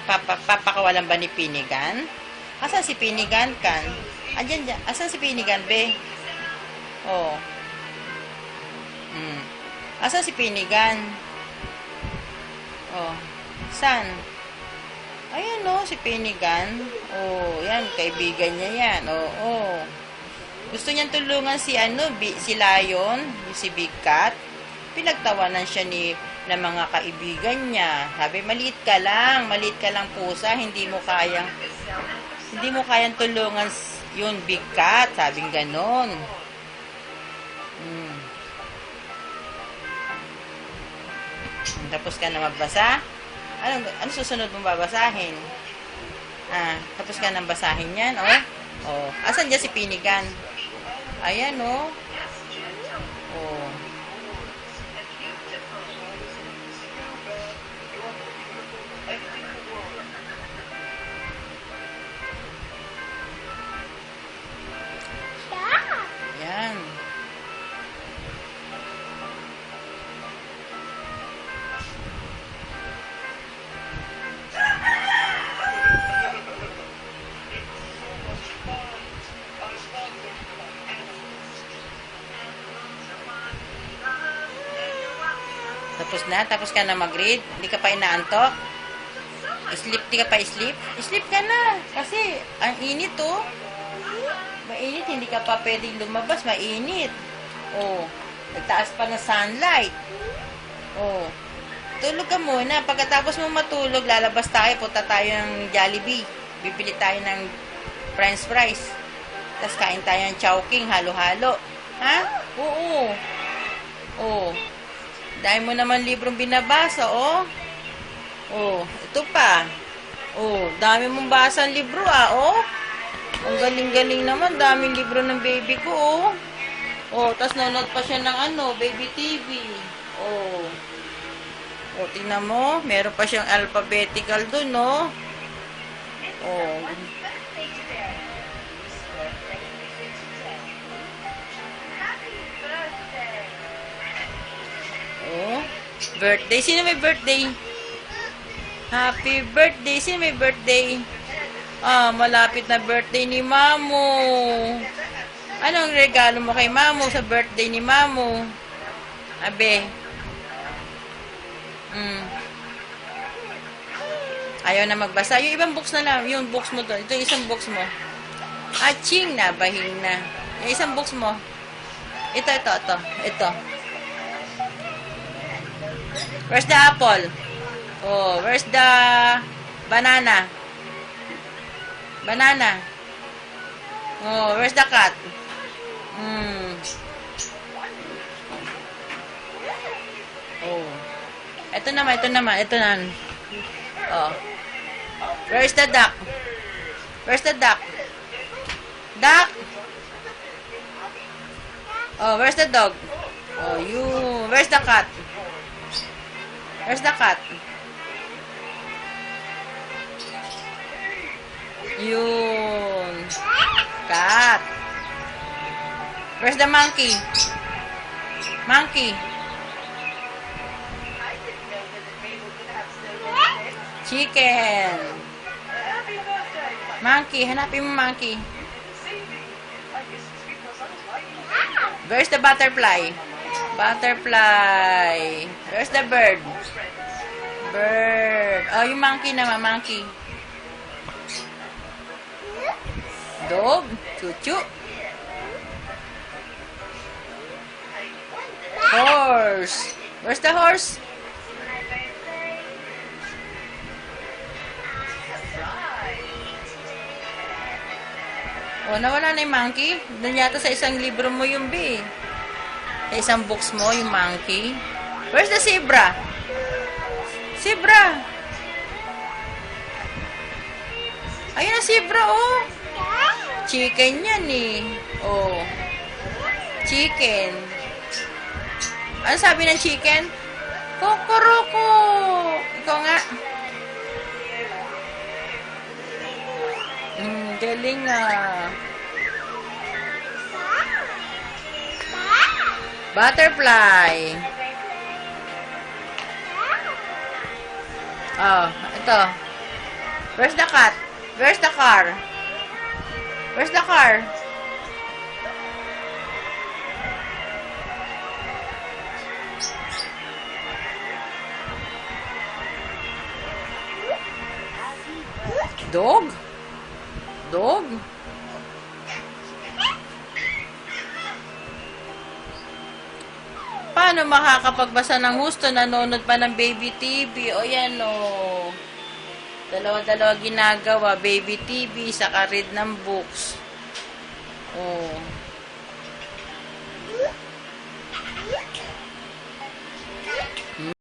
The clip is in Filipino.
Papakawalan ba ni Pinigan? Asan si Pinigan kan? Andyan dyan. Asan si Pinigan, be? Oh. Asan si Pinigan? Oh. San? Ayan o, si Pinigan. Oh, yan, kaibigan niya yan. Oh. Gusto niyang tulungan si si Lion, si Big Cat. Pinagtawanan siya ng mga kaibigan niya. Sabi, maliit ka lang pusa, hindi mo kayang tulungan yun, Big Cat. Sabing ganon. Tapos ka na magbasa? Ano susunod mong babasahin? Tapos ka nang basahin yan, asan dyan si Pinigan? Ayan, oh. Yan. Tapos ka na mag-read? Hindi ka pa inaantok? Di ka pa sleep? Sleep ka na. Kasi, ang init, oh. Mainit, hindi ka pa pwedeng lumabas. Mainit. Nagtaas pa ng sunlight. Tulog ka muna. Pagkatapos mo matulog, lalabas tayo. Punta tayo ng Jollibee. Bibili tayo ng french fries. Tapos kain tayo ng chowking, halo-halo. Ha? Oo. Dahil mo naman librong binabasa, ito pa. Dami mong basa ang libro, Ang galing-galing naman, daming libro ng baby ko, tas nanonood pa siya ng baby TV. Tingnan mo, meron pa siyang alphabetical dun, Birthday. Sino may birthday? Happy birthday. Sino may birthday? Malapit na birthday ni Mamo. Anong regalo mo kay Mamo sa birthday ni Mamo? Abe. Ayaw na magbasa. Yung ibang books na lang. Yung books mo doon. Ito yung isang books mo. Aching na. Bahing na. Yung isang books mo. Ito. Where's the apple? Where's the banana? Where's the cat? Ito naman. Where's the duck? Duck? Where's the dog? Where's the cat? Yun. Cat. Where's the monkey? Chicken. Monkey. Hanapin mo monkey. Where's the butterfly? Where's the bird? Yung monkey naman, monkey. Dog. Chuchu. Horse. Where's the horse? Nawala na yung monkey. Doon yata sa isang libro mo yung B. Sa isang books mo, yung monkey. Where's the zebra? Ayun na zebra, Chicken yan, Chicken. Ano sabi ng chicken? Kokoroko. Ikaw nga. Galing Butterfly. Ito. Where's the cat? Where's the car? Where's the car? Dog? Dog? Paano makakapagbasa ng husto? Nanonood pa ng Baby TV. O yan o. Dalawa-dalawa ginagawa. Baby TV, saka read ng books. Oh.